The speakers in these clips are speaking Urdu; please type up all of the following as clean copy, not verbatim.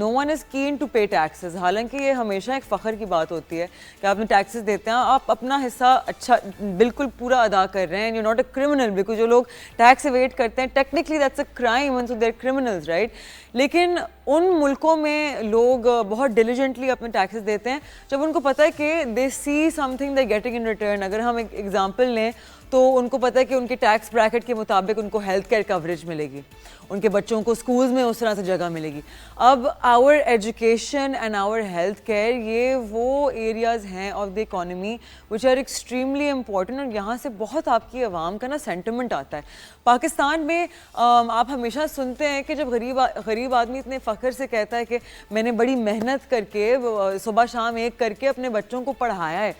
no one is keen to pay taxes. حالانکہ یہ ہمیشہ ایک فخر کی بات ہوتی ہے کہ آپ نے ٹیکسز دیتے ہیں, آپ اپنا حصہ اچھا بالکل پورا ادا کر رہے ہیں, you're not a criminal, because جو لوگ ٹیکس ایویڈ کرتے ہیں technically that's a crime and so they're criminals, right? لیکن ان ملکوں میں لوگ بہت ڈیلیجنٹلی اپنے ٹیکسز دیتے ہیں جب ان کو پتہ ہے کہ they see something they're getting in return. اگر ہم ایک ایگزامپل لیں تو ان کو پتہ ہے کہ ان کے ٹیکس بریکٹ کے مطابق ان کو ہیلتھ کیئر کوریج ملے گی, ان کے بچوں کو اسکولز میں اس طرح سے جگہ ملے گی. اب our education and our health care یہ وہ ایریاز ہیں of the economy which are extremely important, اور یہاں سے بہت آپ کی عوام کا نا سینٹیمنٹ آتا ہے. پاکستان میں آپ ہمیشہ سنتے ہیں کہ جب غریب آدمی اتنے فخر سے کہتا ہے کہ میں نے بڑی محنت کر کے صبح شام ایک کر کے اپنے بچوں کو پڑھایا ہے,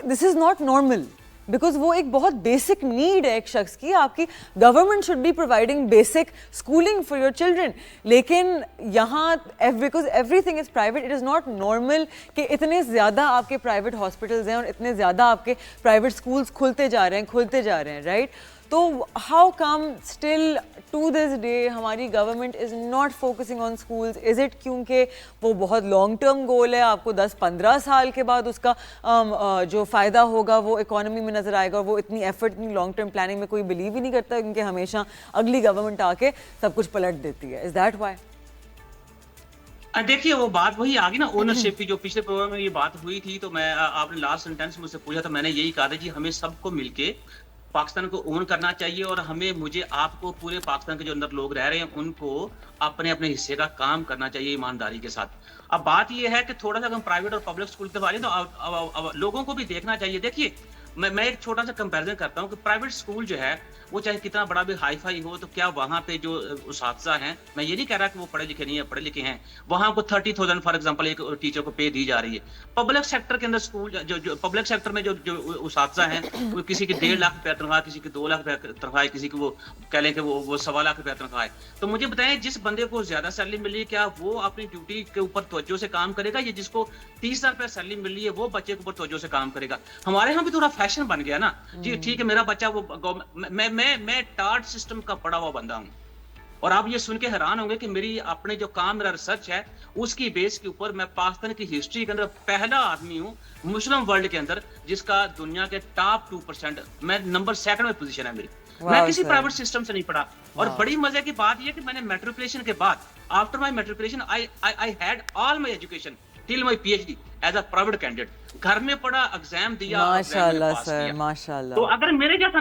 دس از ناٹ نارمل. بیکاز وہ ایک بہت بیسک نیڈ ہے ایک شخص کی. آپ کی government should be providing basic schooling for your children, لیکن یہاں because everything is private, it is not normal کہ اتنے زیادہ آپ کے پرائیویٹ ہاسپٹلز ہیں اور اتنے زیادہ آپ کے پرائیویٹ اسکولس کھلتے جا رہے ہیں, رائٹ؟ تو how come still to this day ہماری government is not focusing on schools? Is it کیونکہ وہ بہت لانگ ٹرم گول ہے, آپ کو 10-15 سال کے بعد اس کا جو فائدہ ہوگا وہ اکانومی میں نظر آئے گا, اور وہ اتنی ایفرٹ, اتنی لانگ ٹرم پلاننگ میں کوئی بلیو ہی نہیں کرتا کیونکہ ہمیشہ اگلی گورنمنٹ آ کے سب کچھ پلٹ دیتی ہے. Is that why? دیکھیے وہ بات وہی آ گئی نا اونرشپ کی, جو پچھلے پروگرام میں یہ بات ہوئی تھی تو میں آپ نے لاسٹ سینٹینس مجھ سے پوچھا تھا, میں نے یہی کہا تھا جی ہمیں سب کو مل کے پاکستان کو اون کرنا چاہیے, اور ہمیں مجھے آپ کو پورے پاکستان کے جو اندر لوگ رہ رہے ہیں ان کو اپنے اپنے حصے کا کام کرنا چاہیے ایمانداری کے ساتھ. اب بات یہ ہے کہ تھوڑا سا ہم پرائیویٹ اور پبلک اسکول کے بارے میں تو لوگوں کو بھی دیکھنا چاہیے. دیکھیے میں ایک چھوٹا سا کمپیریزن کرتا ہوں کہ پرائیویٹ اسکول جو ہے وہ چاہے کتنا بڑا بھی ہائی فائی ہو, تو کیا وہاں پہ جو اساتذہ ہیں, میں یہ نہیں کہہ رہا کہ وہ پڑھے لکھے نہیں ہیں, پڑھے لکھے ہیں, وہاں کو 30,000 فار ایگزامپل ایک ٹیچر کو پے دی جا رہی ہے. پبلک سیکٹر کے اندر اسکول جو پبلک سیکٹر میں جو اساتذہ ہیں وہ کسی کی 1.5 لاکھ روپیہ تنخواہ, کسی کی 2 لاکھ روپیہ تنخواہ ہے, کسی کی وہ کہہ لیں کہ وہ 1.25 لاکھ روپیہ تنخواہ ہے. تو مجھے بتائیں جس بندے کو زیادہ سیلری مل رہی ہے کیا وہ اپنی ڈیوٹی کے اوپر توجہ سے کام کرے گا, یا جس کو 30,000 روپیہ سیلری مل رہی ہے وہ بچے کے اوپر توجہ سے کام کرے گا؟ ہمارے یہاں بھی تھوڑا فیشن بن گیا نا جی, ٹھیک ہے میرا بچہ وہ میں ٹارٹ سسٹم کا پڑا ہوا بندہ ہوں, اور آپ یہ سن کے حیران ہوں گے کہ میری اپنے جو کام میرا ریسرچ ہے اس کی بیس کے اوپر میں پاکستان کی ہسٹری کے اندر پہلا آدمی ہوں مسلم ورلڈ کے اندر جس کا دنیا کے ٹاپ 2%, میں نمبر 2 میں پوزیشن ہے میری. میں کسی پرائیویٹ سسٹم سے نہیں پڑھا, اور بڑی مزے کی بات یہ کہ میں نے میٹریکولیشن کے بعد after my matriculation I had all my education till my PhD as a private candidate. گھر میں پڑھا, ایگزام دیا, ماشاءاللہ سر, ماشاءاللہ. تو اگر میرے جیسا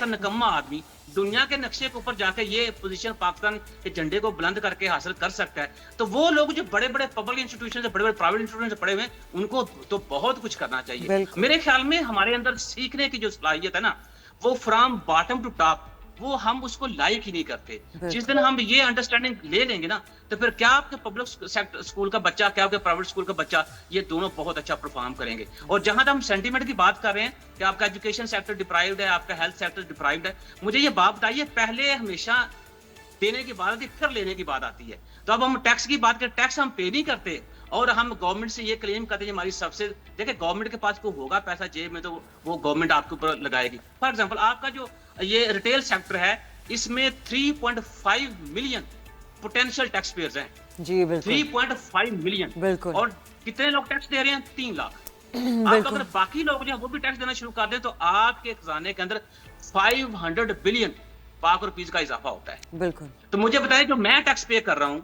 نکما آدمی دنیا کے نقشے کے اوپر جا کے یہ پوزیشن پاکستان کے جھنڈے کو بلند کر کے حاصل کر سکتا ہے, تو وہ لوگ جو بڑے بڑے پبلک انسٹیٹیوشن سے, بڑے بڑے پرائیویٹ انسٹیٹیوشن سے پڑھے ہوئے ہیں ان کو تو بہت کچھ کرنا چاہیے. میرے خیال میں ہمارے اندر سیکھنے کی جو صلاحیت ہے نا وہ فرام باٹم ٹو ٹاپ, وہ ہم اس کو لائک ہی نہیں کرتے. جس دن ہم یہ انڈرسٹینڈنگ لے لیں گے نا تو پھر کیا آپ کے پبلک سیکٹر اسکول کا بچہ, کیا آپ کے پرائیویٹ اسکول کا بچہ, یہ دونوں بہت اچھا پرفارم کریں گے. اور جہاں تک ہم سینٹیمنٹ کی بات کر رہے ہیں کہ آپ کا ایجوکیشن سیکٹر ڈپرائیوڈ ہے, آپ کا ہیلتھ سیکٹر ڈپرائیوڈ ہے, مجھے یہ بات بتائیے پہلے ہمیشہ دینے کی بات آتی ہے پھر لینے کی بات آتی ہے. تو اب ہم ٹیکس کی بات کریں, ٹیکس ہم پے نہیں کرتے اور ہم گورنمنٹ سے یہ کلیم کرتے ہیں ہماری سب سے, دیکھیں گورنمنٹ کے پاس کوئی ہوگا پیسہ جیب میں تو وہ گورنمنٹ آپ کے اوپر لگائے گی. فار ایگزامپل آپ کا جو یہ ریٹیل سیکٹر ہے اس میں 3.5 ملین پوٹینشیل ٹیکس پیئرز ہیں جی, بالکل 3.5 ملین, بالکل. اور کتنے لوگ ٹیکس دے رہے ہیں؟ 3 لاکھ. آپ اگر باقی لوگ جو ہیں وہ بھی ٹیکس دینا شروع کر دیں تو آپ کے خزانے کے اندر 500 بلین پاک روپیز کا اضافہ ہوتا ہے. بالکل. تو مجھے بتائیں جو میں ٹیکس پے کر رہا ہوں,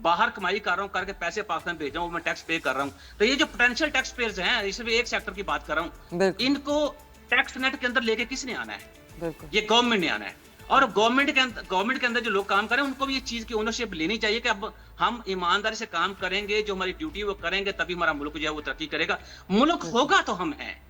باہر کمائی کر رہا ہوں, کر کے پیسے پاکستان بھیج رہا ہوں, میں ٹیکس پے کر رہا ہوں, تو یہ جو پوٹینشیل ٹیکس پیئرز ہیں, اس میں ایک سیکٹر کی بات کر رہا ہوں, ان کو ٹیکس نیٹ کے اندر لے کے کس نے آنا ہے؟ یہ گورنمنٹ نے آنا ہے. اور گورنمنٹ کے اندر جو لوگ کام کریں ان کو بھی یہ چیز کی اونرشپ لینی چاہیے کہ اب ہم ایمانداری سے کام کریں گے, جو ہماری ڈیوٹی وہ کریں گے, تبھی ہمارا ملک جو ہے وہ ترقی کرے گا. ملک ہوگا تو ہم ہیں.